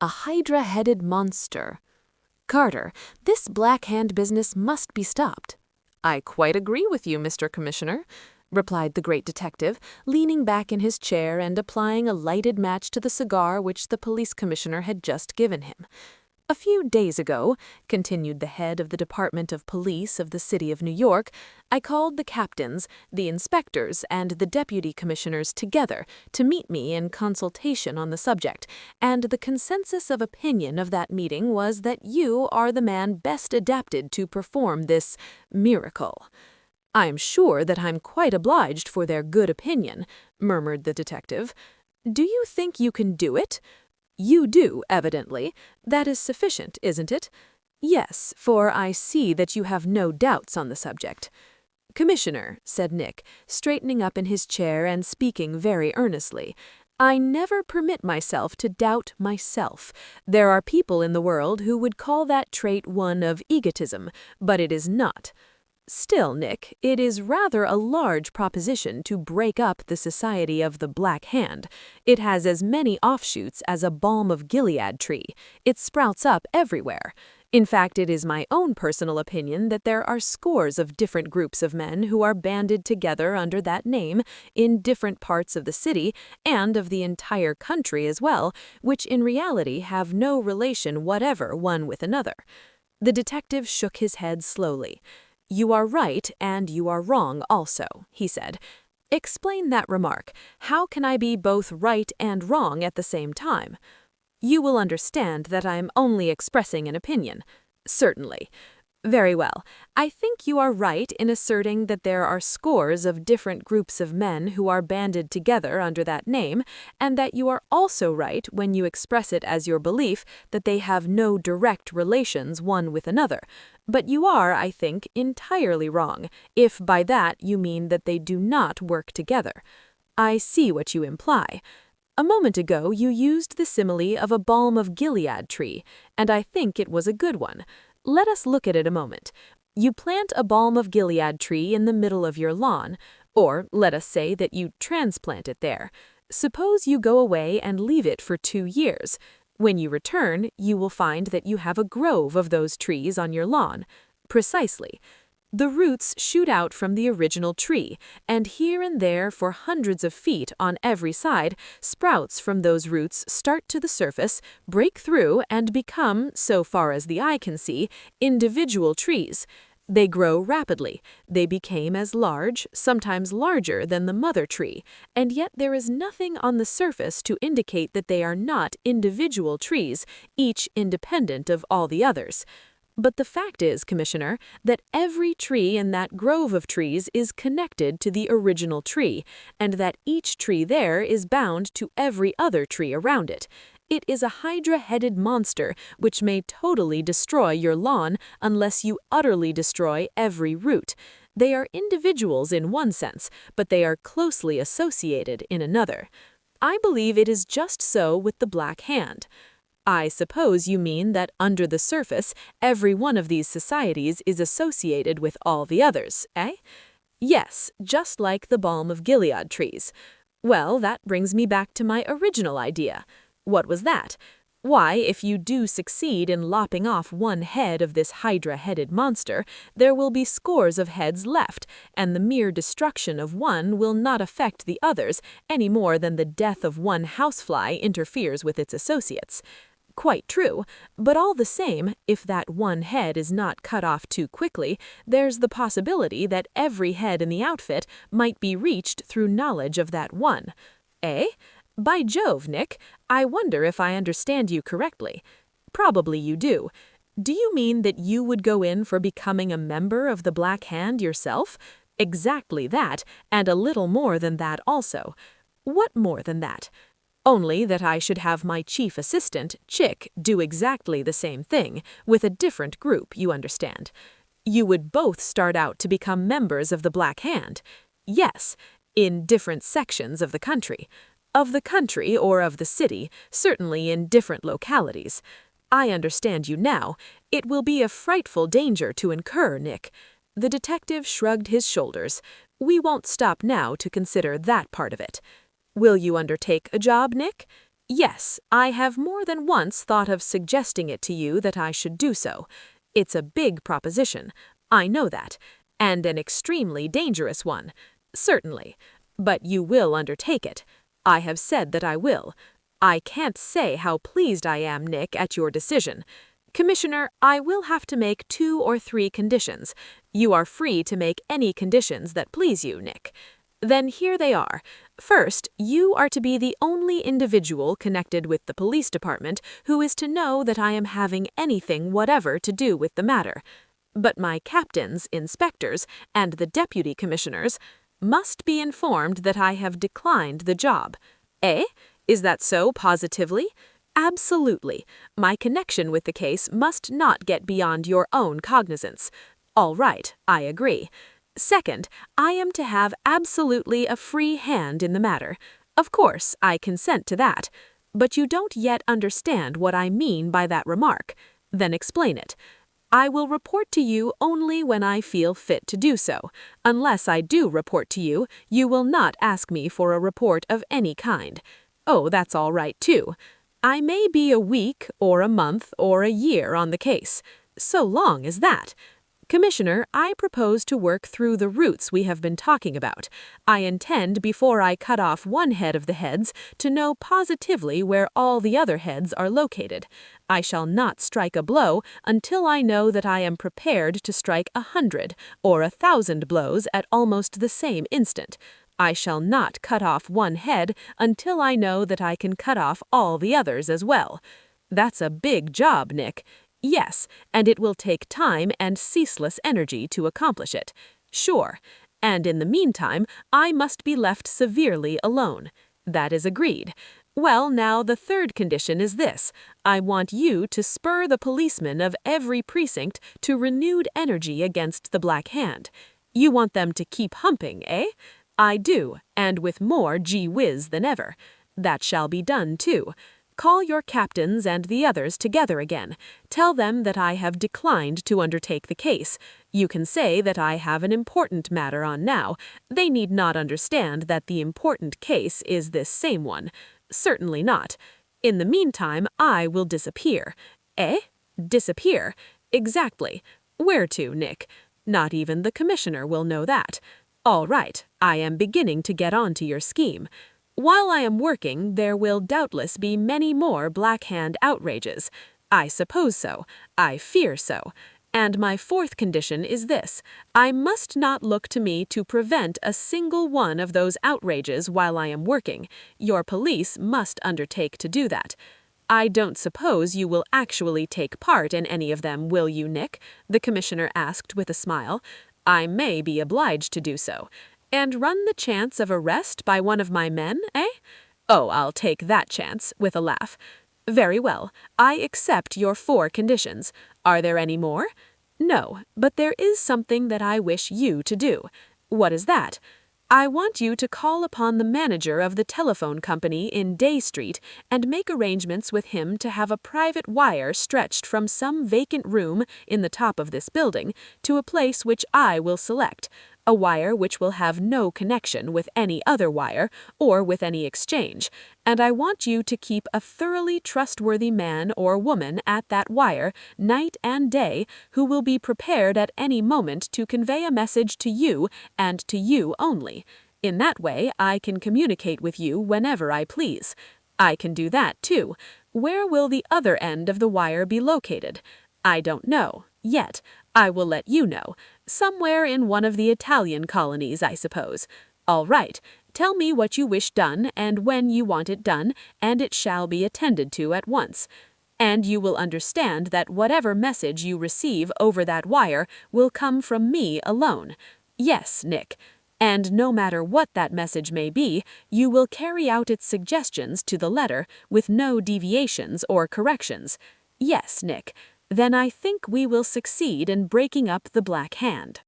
A Hydra-Headed monster. Carter, this Black Hand business must be stopped. I quite agree with you, Mr. Commissioner, replied the great detective, leaning back in his chair and applying a lighted match to the cigar which the police commissioner had just given him. A few days ago, continued the head of the Department of Police of the City of New York, I called the captains, the inspectors, and the deputy commissioners together to meet me in consultation on the subject, and the consensus of opinion of that meeting was that you are the man best adapted to perform this miracle. I'm sure that I'm quite obliged for their good opinion, murmured the detective. Do you think you can do it? You do, evidently. That is sufficient, isn't it? Yes, for I see that you have no doubts on the subject. Commissioner, said Nick, straightening up in his chair and speaking very earnestly, I never permit myself to doubt myself. There are people in the world who would call that trait one of egotism, but it is not. Still, Nick, it is rather a large proposition to break up the Society of the Black Hand. It has as many offshoots as a balm of Gilead tree. It sprouts up everywhere. In fact, it is my own personal opinion that there are scores of different groups of men who are banded together under that name in different parts of the city and of the entire country as well, which in reality have no relation whatever one with another. The detective shook his head slowly. You are right and you are wrong also, he said. Explain that remark. How can I be both right and wrong at the same time? You will understand that I am only expressing an opinion. Certainly. Very well. I think you are right in asserting that there are scores of different groups of men who are banded together under that name, and that you are also right when you express it as your belief that they have no direct relations one with another. But you are, I think, entirely wrong, if by that you mean that they do not work together. I see what you imply. A moment ago you used the simile of a balm of Gilead tree, and I think it was a good one. Let us look at it a moment. You plant a balm of Gilead tree in the middle of your lawn, or let us say that you transplant it there. Suppose you go away and leave it for 2 years. When you return, you will find that you have a grove of those trees on your lawn. Precisely. The roots shoot out from the original tree, and here and there for hundreds of feet on every side, sprouts from those roots start to the surface, break through, and become, so far as the eye can see, individual trees. They grow rapidly. They became as large, sometimes larger than the mother tree, and yet there is nothing on the surface to indicate that they are not individual trees, each independent of all the others. But the fact is, Commissioner, that every tree in that grove of trees is connected to the original tree, and that each tree there is bound to every other tree around it. It is a Hydra-Headed monster which may totally destroy your lawn unless you utterly destroy every root. They are individuals in one sense, but they are closely associated in another. I believe it is just so with the Black Hand. I suppose you mean that under the surface, every one of these societies is associated with all the others, eh? Yes, just like the balm of Gilead trees. Well, that brings me back to my original idea. What was that? Why, if you do succeed in lopping off one head of this Hydra-Headed monster, there will be scores of heads left, and the mere destruction of one will not affect the others any more than the death of one housefly interferes with its associates. Quite true, but all the same, if that one head is not cut off too quickly, there's the possibility that every head in the outfit might be reached through knowledge of that one. Eh? By Jove, Nick, I wonder if I understand you correctly. Probably you do. Do you mean that you would go in for becoming a member of the Black Hand yourself? Exactly that, and a little more than that also. What more than that? Only that I should have my chief assistant, Chick, do exactly the same thing, with a different group, you understand. You would both start out to become members of the Black Hand. Yes, in different sections of the country. Of the country or of the city, certainly in different localities. I understand you now. It will be a frightful danger to incur, Nick. The detective shrugged his shoulders. We won't stop now to consider that part of it. Will you undertake a job, Nick? Yes, I have more than once thought of suggesting it to you that I should do so. It's a big proposition, I know that, and an extremely dangerous one. Certainly. But you will undertake it. I have said that I will. I can't say how pleased I am, Nick, at your decision. Commissioner, I will have to make 2 or 3 conditions. You are free to make any conditions that please you, Nick. Then here they are. First, you are to be the only individual connected with the police department who is to know that I am having anything whatever to do with the matter. But my captains, inspectors, and the deputy commissioners must be informed that I have declined the job. Eh? Is that so positively? Absolutely. My connection with the case must not get beyond your own cognizance. All right, I agree. Second, I am to have absolutely a free hand in the matter. Of course, I consent to that. But you don't yet understand what I mean by that remark. Then explain it. I will report to you only when I feel fit to do so. Unless I do report to you, you will not ask me for a report of any kind. Oh, that's all right, too. I may be a week, or a month, or a year on the case. So long as that. Commissioner, I propose to work through the routes we have been talking about. I intend, before I cut off one head of the heads, to know positively where all the other heads are located. I shall not strike a blow until I know that I am prepared to strike 100 or 1,000 blows at almost the same instant. I shall not cut off one head until I know that I can cut off all the others as well. That's a big job, Nick. Yes, and it will take time and ceaseless energy to accomplish it. Sure. And in the meantime, I must be left severely alone. That is agreed. Well, now the third condition is this. I want you to spur the policemen of every precinct to renewed energy against the Black Hand. You want them to keep humping, eh? I do, and with more gee whiz than ever. That shall be done, too. Call your captains and the others together again. Tell them that I have declined to undertake the case. You can say that I have an important matter on now. They need not understand that the important case is this same one. Certainly not. In the meantime, I will disappear. Eh? Disappear? Exactly. Where to, Nick? Not even the commissioner will know that. All right, I am beginning to get on to your scheme. While I am working, there will doubtless be many more Black Hand outrages. I suppose so. I fear so. And my fourth condition is this. I must not look to me to prevent a single one of those outrages while I am working. Your police must undertake to do that. I don't suppose you will actually take part in any of them, will you, Nick? The commissioner asked with a smile. I may be obliged to do so. And run the chance of arrest by one of my men, eh? Oh, I'll take that chance, with a laugh. Very well, I accept your 4 conditions. Are there any more? No, but there is something that I wish you to do. What is that? I want you to call upon the manager of the telephone company in Day Street and make arrangements with him to have a private wire stretched from some vacant room in the top of this building to a place which I will select. A wire which will have no connection with any other wire or with any exchange, and I want you to keep a thoroughly trustworthy man or woman at that wire, night and day, who will be prepared at any moment to convey a message to you and to you only. In that way, I can communicate with you whenever I please. I can do that, too. Where will the other end of the wire be located? I don't know, yet. I will let you know. Somewhere in one of the Italian colonies, I suppose. All right. Tell me what you wish done and when you want it done, and it shall be attended to at once. And you will understand that whatever message you receive over that wire will come from me alone. Yes, Nick. And no matter what that message may be, you will carry out its suggestions to the letter with no deviations or corrections. Yes, Nick. Then I think we will succeed in breaking up the Black Hand.